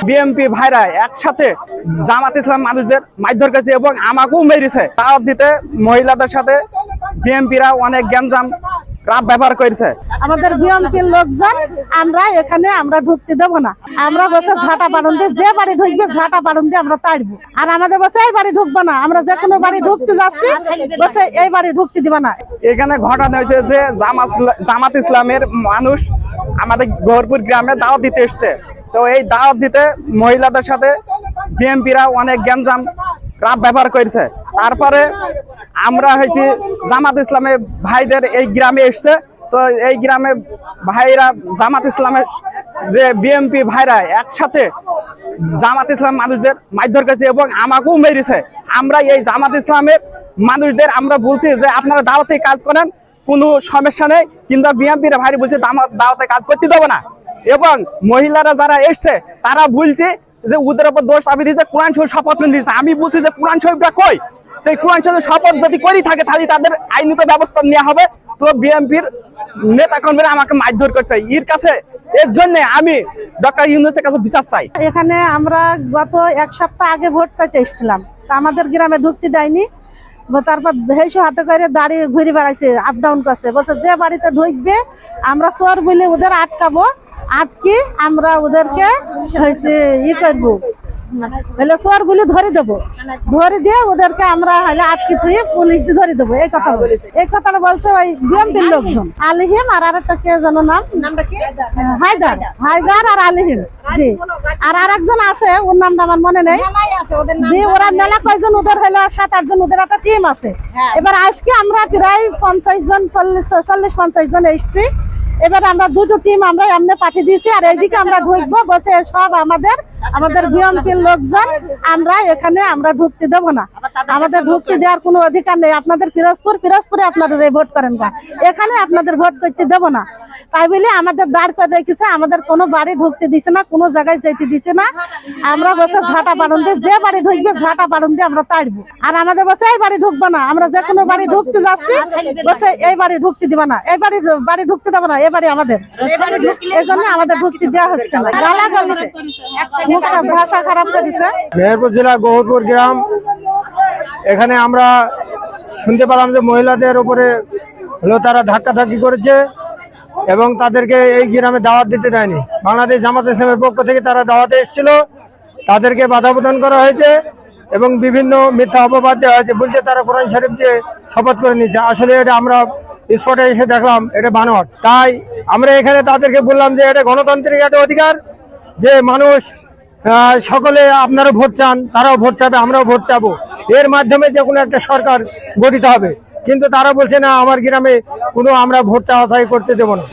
BMP ভাইরা একসাথে জামাত ইসলাম মানুষদের মারধর করেছে এবং আমাকেও মেরেছে। দাওয়াত দিতে মহিলাদের সাথে বিএমপিরা অনেক গ্যাঞ্জাম রাব ব্যবহার করেছে। আমাদের বিএমপির লোকজন আমরা ঢুকতে দেবো না। আমরা বসে ঝাঁটা বাড়ন দিয়ে যে বাড়ি ঢুকবে ঝাঁটা বাড়ন দিয়ে আমরা তাড়বো। আর আমাদের বসে এই বাড়ি ঢুকবো না, আমরা যে কোনো বাড়ি ঢুকতে যাচ্ছি বসে এই বাড়ি ঢুকতে দিব না। এখানে ঘটনা হয়েছে যে জামাত ইসলামের মানুষ আমাদের গহরপুর গ্রামে দাওয়াত দিতে এসছে। তো এই দাওয়াত দিতে মহিলাদের সাথে বিএমপিরা অনেক গ্যাঞ্জাম রাব ব্যবহার করেছে। তারপরে আমরা হয়েছি জামাত ইসলামের ভাইদের এই গ্রামে এসছে। তো এই গ্রামে ভাইরা জামাত ইসলামের যে বিএমপি ভাইরা একসাথে জামাত ইসলাম মানুষদের মারধর করেছে এবং আমাকেও মেরেছে। আমরা এই জামাত ইসলামের মানুষদের আমরা বলছি যে আপনারা দাওয়াতে কাজ করেন, কোনো সমস্যা নেই, কিন্তু বিএমপির ভাই বলছে দাওয়াতে কাজ করতে দেবো না। এবং মহিলারা যারা এসছে তারা বলছে যে ওদের উপর দোষ চাপিয়ে দিয়েছে, কোরআন শরীফ শপথ দিয়েছে। আমি বলছি যে কোরআন শরীফটা কই? তো এই কোরআন শরীফের শপথ যদি করি থাকে তাহলে তাদের আইনত ব্যবস্থা নেওয়া হবে। তো বিএমপির নেতা কর্মীরা আমাকে মারধর করছে। এর জন্য আমি ডক্টর ইউনূসের কাছে বিচার চাই। এখানে আমরা গত এক সপ্তাহ আগে ভোট চাইতে এসেছিলাম, তা আমাদের গ্রামে ঢুকতে দেয়নি। তারপর হেসে হাতে করে দাঁড়িয়ে ঘুরে বেড়াইছে, আপ ডাউন করছে, বলছে যে বাড়িতে ঢুকবে আমরা চোর বলে ওদের আটকাবো, আটকে আমরা ওদেরকে হয়েছে করবো, হলে চোর বলে ধরে দেবো, ধরে দিয়ে ওদেরকে আমরা হলে আটকে থুয়ে পুলিশ দিয়ে ধরে দেবো। এই কথাটা বলছে ওই বিএমপির লোকজন। আলিহিম আর আরেকটা কে যেন নামটা কি, হায়দার আর আলিহিম, জি। আর আরেকজন আছে, ওর নামটা আমার মনে নেই। ওরা মেলা কয়জন, ওদের হলো 7-8 জন, ওদের একটা টিম আছে। এবার আজকে আমরা প্রায় 50 জন 40-50 জন এসছি। এবার আমরা দুটো টিম আমরা এমনি পাঠিয়ে দিয়েছি। আর এইদিকে আমরা ঢুকবো বসে সব আমাদের বিএমপির লোকজন, আমরা ঢুকতে দেবো না। আমাদের ঢুকতে দেওয়ার কোনো অধিকার নেই। আপনাদের পিরোজপুরে আপনাদের এই ভোট করেন না, এখানে আপনাদের ভোট করতে দেবো না। তাই বলে আমাদের দাঁড় করে রেখেছে, আমাদের কোনো বাড়ি ঢুকতে দিচ্ছে না, কোনো জায়গায় যেতে দিচ্ছে না। আমরা বসে ঝাঁটা বাড়ন দিয়ে যে বাড়ি ঢুকবে ঝাঁটা বাড়ন দিয়ে আমরা তাড়বো। আর আমাদের বসে এই বাড়ি ঢুকবো না, আমরা যে কোনো বাড়ি ঢুকতে যাচ্ছি বসে এই বাড়ি ঢুকতে দিব না, এই বাড়ি ঢুকতে দেবো না, এই বাড়ি আমাদের। এই জন্য আমাদের ঢুকতে দেওয়া হচ্ছে না। গালাগালি মুখটা ভাষা খারাপ করেছে। মেহেরপুর জেলা গহরপুর গ্রাম, এখানে আমরা শুনতে পেলাম যে মহিলাদের উপরে হলো তারা ধাক্কাধাক্কি করেছে এবং তাদেরকে এই গ্রামে দাওয়াত দিতে দেয়নি। বাংলাদেশ জামাত ইসলামের পক্ষ থেকে তারা দাওয়াতে এসেছিল, তাদেরকে বাধা প্রদান করা হয়েছে এবং বিভিন্ন মিথ্যা অপবাদ দেওয়া হয়েছে। বলছে তারা কোরআন শরীফ দিয়ে শপথ করে নিচ্ছে। আসলে এটা আমরা স্পটে এসে দেখলাম এটা বানোয়াট। তাই আমরা এখানে তাদেরকে বললাম যে এটা গণতান্ত্রিক একটা অধিকার, যে মানুষ সকলে আপনারা ভোট চান, তারাও ভোট চাবে, আমরাও ভোট চাবো, এর মাধ্যমে যে কোনো একটা সরকার গঠিত হবে। কিন্তু তারা বলছে না, আমার গ্রামে কোনো আমরা ভোট চাওয়া করতে দেবো না।